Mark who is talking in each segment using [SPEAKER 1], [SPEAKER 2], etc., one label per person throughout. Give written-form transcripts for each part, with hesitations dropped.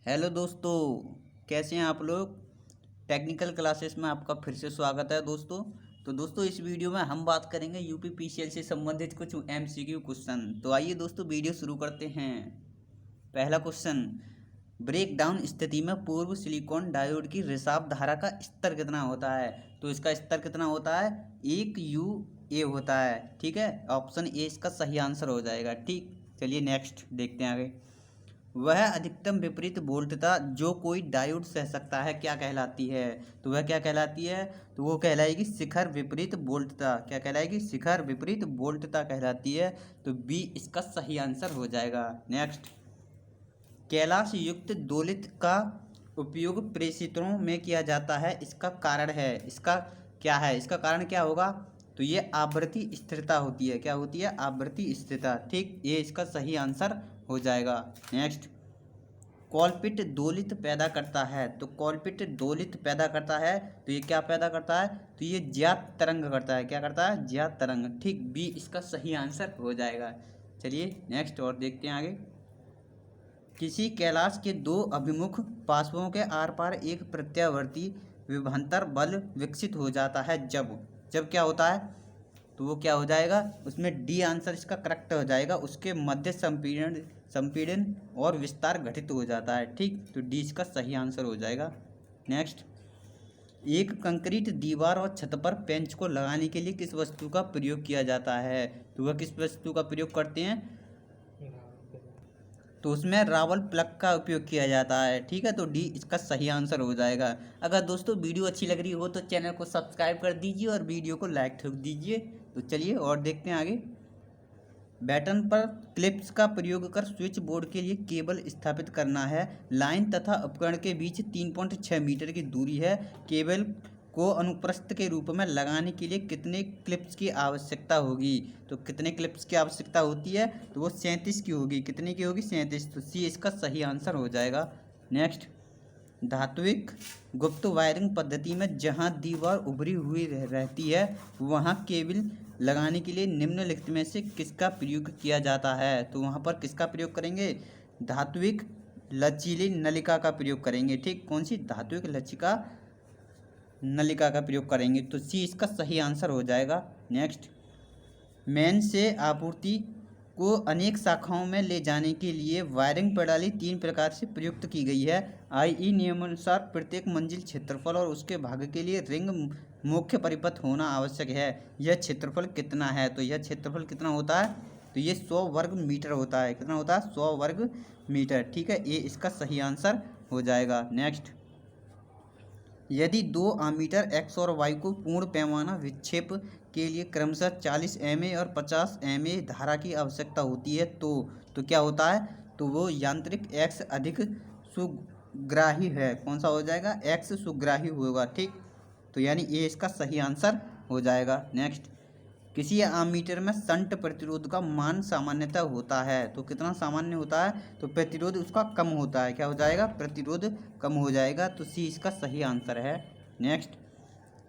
[SPEAKER 1] Hello दोस्तों, कैसे हैं आप लोग। टेक्निकल क्लासेस में आपका फिर से स्वागत है दोस्तों। तो दोस्तों इस वीडियो में हम बात करेंगे यूपी पीसीएल से संबंधित कुछ एमसीक्यू क्वेश्चन। तो आइए दोस्तों वीडियो शुरू करते हैं। पहला क्वेश्चन, ब्रेक डाउन स्थिति में पूर्व सिलिकॉन डायोड की रिसाव धारा का स्तर कितना होता है। तो इसका स्तर कितना होता है, 1 U होता है। ठीक है, ऑप्शन ए इसका सही आंसर हो जाएगा। ठीक, चलिए नेक्स्ट देखते हैं आगे। वह अधिकतम विपरीत वोल्टता जो कोई डायोड सह सकता है क्या कहलाती है। तो वह क्या कहलाती है, तो वो कहलाएगी शिखर विपरीत वोल्टता। क्या कहलाएगी, शिखर विपरीत वोल्टता कहलाती है। तो बी इसका सही आंसर हो जाएगा। नेक्स्ट, कैलाश युक्त दोलित का उपयोग प्रेषित्रों में किया जाता है, इसका कारण है, इसका क्या है, इसका कारण क्या होगा। तो ये आवृत्ति स्थिरता होती है। क्या होती है, आवृत्ति स्थिरता। ठीक, ये इसका सही आंसर हो जाएगा। नेक्स्ट, कॉलपिट दोलित पैदा करता है। तो कॉलपिट दोलित पैदा करता है, तो ये क्या पैदा करता है, तो ये ज्यात तरंग करता है। क्या करता है, ज्यात तरंग। ठीक, बी इसका सही आंसर हो जाएगा। चलिए नेक्स्ट और देखते हैं आगे। किसी कैलाश के दो अभिमुख पार्श्वों के आर पार एक प्रत्यावर्ती विभवांतर बल विकसित हो जाता है जब जब क्या होता है, तो वो क्या हो जाएगा, उसमें डी आंसर इसका करेक्ट हो जाएगा। उसके मध्य संपीड़न संपीड़न और विस्तार घटित हो जाता है। ठीक, तो डी इसका सही आंसर हो जाएगा। नेक्स्ट, एक कंक्रीट दीवार और छत पर पेंच को लगाने के लिए किस वस्तु का प्रयोग किया जाता है। तो वह किस वस्तु का प्रयोग करते हैं, तो उसमें रावल प्लग का उपयोग किया जाता है। ठीक है, तो डी इसका सही आंसर हो जाएगा। अगर दोस्तों वीडियो अच्छी लग रही हो तो चैनल को सब्सक्राइब कर दीजिए और वीडियो को लाइक ठोक दीजिए। तो चलिए और देखते हैं आगे। बैटन पर क्लिप्स का प्रयोग कर स्विच बोर्ड के लिए केबल स्थापित करना है। लाइन तथा उपकरण के बीच 3.6 मीटर की दूरी है। केबल को अनुप्रस्थ के रूप में लगाने के लिए कितने क्लिप्स की आवश्यकता होगी। तो कितने क्लिप्स की आवश्यकता होती है, तो वो 37 की होगी। कितने की होगी, 37। तो सी इसका सही आंसर हो जाएगा। नेक्स्ट, धात्विक गुप्त वायरिंग पद्धति में जहां दीवार उभरी हुई रहती है वहां केबल लगाने के लिए निम्नलिखित में से किसका प्रयोग किया जाता है। तो वहां पर किसका प्रयोग करेंगे, धात्विक लचीली नलिका का प्रयोग करेंगे। ठीक, कौन सी, धात्विक लचिका नलिका का प्रयोग करेंगे। तो सी इसका सही आंसर हो जाएगा। नेक्स्ट, मेन से आपूर्ति को अनेक शाखाओं में ले जाने के लिए वायरिंग प्रणाली 3 प्रकार से प्रयुक्त की गई है। आईई नियमानुसार प्रत्येक मंजिल क्षेत्रफल और उसके भाग के लिए रिंग मुख्य परिपथ होना आवश्यक है। यह क्षेत्रफल कितना है, तो यह क्षेत्रफल कितना होता है, तो ये 100 वर्ग मीटर होता है। कितना होता है, 100 वर्ग मीटर। ठीक है, ये इसका सही आंसर हो जाएगा। नेक्स्ट, यदि दो आमीटर एक्स और वाई को पूर्ण पैमाना विक्षेप के लिए क्रमशः 40 mA और 50 mA धारा की आवश्यकता होती है तो क्या होता है, तो वो यांत्रिक एक्स अधिक सुग्राही है। कौन सा हो जाएगा, एक्स सुग्राही होगा। ठीक, तो यानी ये इसका सही आंसर हो जाएगा। नेक्स्ट, किसी आमीटर में शंट प्रतिरोध का मान सामान्यतः होता है। तो कितना सामान्य होता है, तो प्रतिरोध उसका कम होता है। क्या हो जाएगा, प्रतिरोध कम हो जाएगा। तो सी इसका सही आंसर है। नेक्स्ट,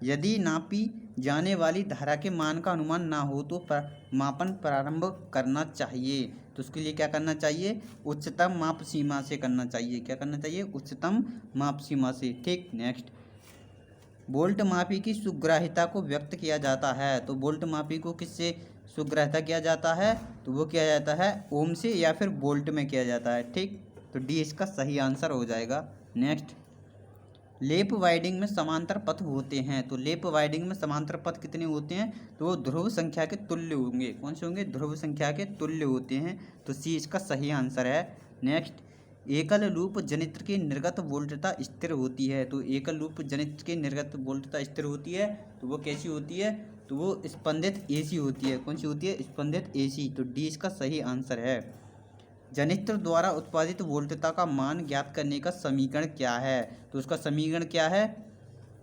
[SPEAKER 1] यदि नापी जाने वाली धारा के मान का अनुमान ना हो तो मापन प्रारंभ करना चाहिए। तो उसके लिए क्या करना चाहिए, उच्चतम माप सीमा से करना चाहिए। क्या करना चाहिए, उच्चतम माप सीमा से। ठीक, नेक्स्ट, वोल्ट मापी की सुग्राह्यता को व्यक्त किया जाता है। तो वोल्ट मापी को किससे सुग्राह्यता किया जाता है, तो वो किया जाता है ओम से या फिर वोल्ट में किया जाता है। ठीक, तो डी इसका सही आंसर हो जाएगा। नेक्स्ट, लेप वाइडिंग में समांतर पथ होते हैं। तो लेप वाइडिंग में समांतर पथ कितने होते हैं, तो वो ध्रुव संख्या के तुल्य होंगे। कौन से होंगे, ध्रुव संख्या के तुल्य होते हैं। तो सी इसका सही आंसर है। नेक्स्ट, एकल लूप जनित्र की निर्गत वोल्टता स्थिर होती है। तो एकल लूप जनित्र की निर्गत वोल्टता स्थिर होती है, तो वो कैसी होती है, तो वो स्पंदित एसी होती है। कौन सी होती है, स्पंदित एसी। तो डी इसका सही आंसर है। जनित्र द्वारा उत्पादित वोल्टता का मान ज्ञात करने का समीकरण क्या है, तो उसका समीकरण क्या है,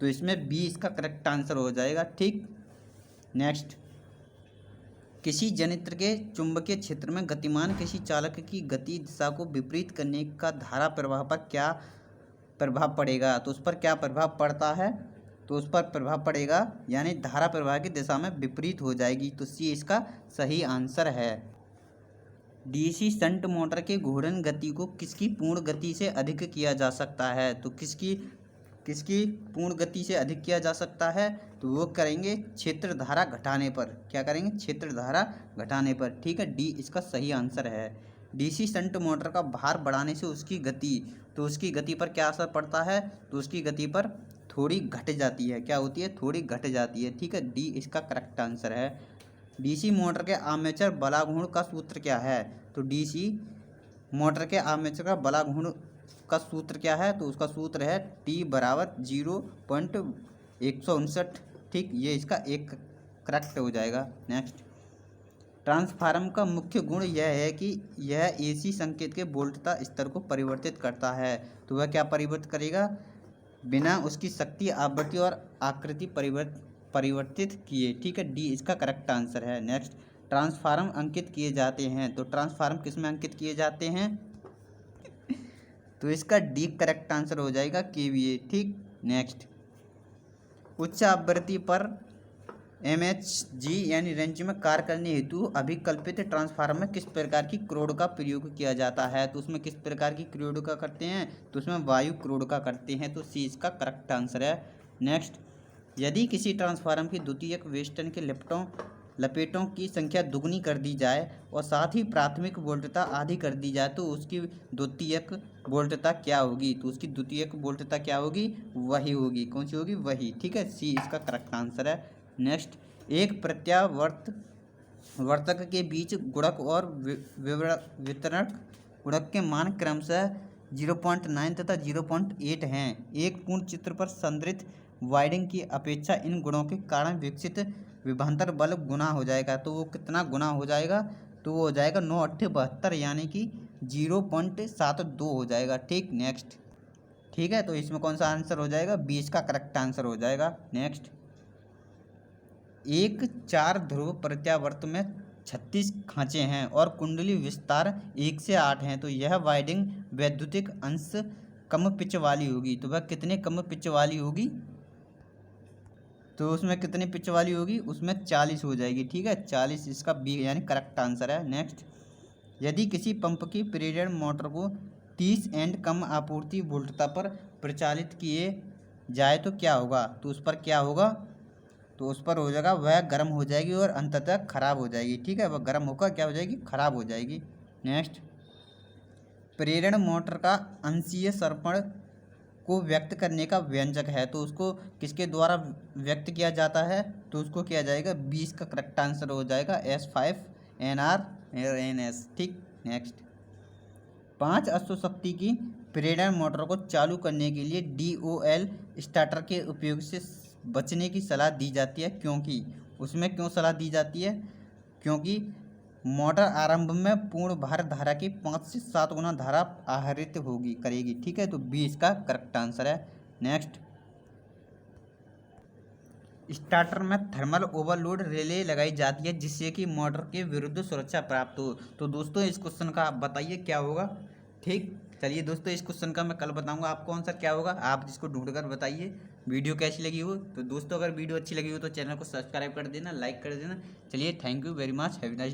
[SPEAKER 1] तो इसमें बी इसका करेक्ट आंसर हो जाएगा। ठीक, नेक्स्ट, किसी जनित्र के चुंबकीय क्षेत्र में गतिमान किसी चालक की गति दिशा को विपरीत करने का धारा प्रवाह पर क्या प्रभाव पड़ेगा। तो उस पर क्या प्रभाव पड़ता है, तो उस पर प्रभाव पड़ेगा यानी धारा प्रवाह की दिशा में विपरीत हो जाएगी। तो सी इसका सही आंसर है। डीसी शंट मोटर के घूर्णन गति को किसकी पूर्ण गति से अधिक किया जा सकता है? तो किसकी किसकी पूर्ण गति से अधिक किया जा सकता है? तो वो करेंगे क्षेत्र धारा घटाने पर। क्या करेंगे? क्षेत्र धारा घटाने पर। ठीक है, डी इसका सही आंसर है। डीसी शंट मोटर का भार बढ़ाने से उसकी गति, तो उसकी गति पर क्या असर पड़ता है? तो उसकी गति पर थोड़ी घट जाती है। क्या होती है? थोड़ी घट जाती है। ठीक है, डी इसका करेक्ट आंसर है। डीसी मोटर के आर्मेचर बलाघूर्ण का सूत्र क्या है? तो डीसी मोटर के आर्मेचर का बलाघूर्ण का सूत्र क्या है? तो उसका सूत्र है T बराबर 0.159। ठीक, ये इसका एक करेक्ट हो जाएगा। नेक्स्ट, ट्रांसफार्मर का मुख्य गुण यह है कि यह एसी संकेत के वोल्टता स्तर को परिवर्तित करता है। तो वह क्या परिवर्तित करेगा? बिना उसकी शक्ति, आवृत्ति और आकृति परिवर्तित किए। ठीक है, डी इसका करेक्ट आंसर है। नेक्स्ट, ट्रांसफार्मर अंकित किए जाते हैं। तो ट्रांसफार्मर किस में अंकित किए जाते हैं? तो इसका डी करेक्ट आंसर हो जाएगा केवीए। ठीक, नेक्स्ट, उच्च आवृत्ति पर एमएचजी यानी रेंज में कार्य करने हेतु अभिकल्पित ट्रांसफार्मर में किस प्रकार की क्रोड का प्रयोग किया जाता है? तो उसमें किस प्रकार की क्रोड का करते हैं? तो उसमें वायु क्रोड का करते हैं। तो सी इसका करेक्ट आंसर है। नेक्स्ट, यदि किसी ट्रांसफार्मर की द्वितीयक वेस्टर्न के लपेटों की संख्या दुगनी कर दी जाए और साथ ही प्राथमिक वोल्टता आधी कर दी जाए तो उसकी द्वितीयक वोल्टता क्या होगी? तो उसकी द्वितीयक वोल्टता क्या होगी? वही होगी। कौन सी होगी? वही। ठीक है, सी इसका करेक्ट आंसर है। नेक्स्ट, एक वर्तक के बीच गुणक और वितरक गुणक के मान क्रमशः 0.9 तथा 0.8 हैं। एक पूर्ण चित्र पर संदर्भित वाइडिंग की अपेक्षा इन गुणों के कारण विकसित विभवांतर बल गुना हो जाएगा। तो वो कितना गुना हो जाएगा? तो वो हो जाएगा 9×8 = 72 यानी कि 0.72 हो जाएगा। ठीक, नेक्स्ट, ठीक है, तो इसमें कौन सा आंसर हो जाएगा? 20 का करेक्ट आंसर हो जाएगा। नेक्स्ट, एक 4 ध्रुव प्रत्यावर्त में 36 खांचे हैं और कुंडली विस्तार 1 से 8 हैं। तो यह वाइडिंग वैद्युतिक अंश कम पिच वाली होगी। तो वह कितने कम पिच वाली होगी? तो उसमें कितनी पिच वाली होगी? उसमें 40 हो जाएगी। ठीक है, 40 इसका बी यानी करेक्ट आंसर है। नेक्स्ट, यदि किसी पंप की प्रेरण मोटर को 30 एंड कम आपूर्ति वोल्टता पर प्रचालित किए जाए तो क्या होगा? तो उस पर क्या होगा? तो उस पर हो जाएगा वह गर्म हो जाएगी और अंततः खराब हो जाएगी। ठीक है, वह गर्म होकर क्या हो जाएगी? खराब हो जाएगी। नेक्स्ट, प्रेरण मोटर का अंशीय सर्पण को व्यक्त करने का व्यंजक है। तो उसको किसके द्वारा व्यक्त किया जाता है? तो उसको किया जाएगा 20 का करेक्ट आंसर हो जाएगा S5NR/NS। ठीक, नेक्स्ट, 5 अश्वशक्ति की प्रेरण मोटर को चालू करने के लिए DOL स्टार्टर के उपयोग से बचने की सलाह दी जाती है। क्योंकि उसमें क्यों सलाह दी जाती है? क्योंकि मोटर आरंभ में पूर्ण भार धारा की 5 से 7 गुना धारा आहरित करेगी। ठीक है, तो बी इसका करेक्ट आंसर है। नेक्स्ट, स्टार्टर में थर्मल ओवरलोड रिले लगाई जाती है जिससे कि मोटर के विरुद्ध सुरक्षा प्राप्त हो। तो दोस्तों इस क्वेश्चन का आप बताइए क्या होगा। ठीक, चलिए दोस्तों, इस क्वेश्चन का मैं कल बताऊंगा आपको आंसर क्या होगा। आप इसको ढूंढ कर बताइए वीडियो कैसी लगी हो। तो दोस्तों अगर वीडियो अच्छी लगी हो तो चैनल को सब्सक्राइब कर देना, लाइक कर देना। चलिए, thank you very much, have a nice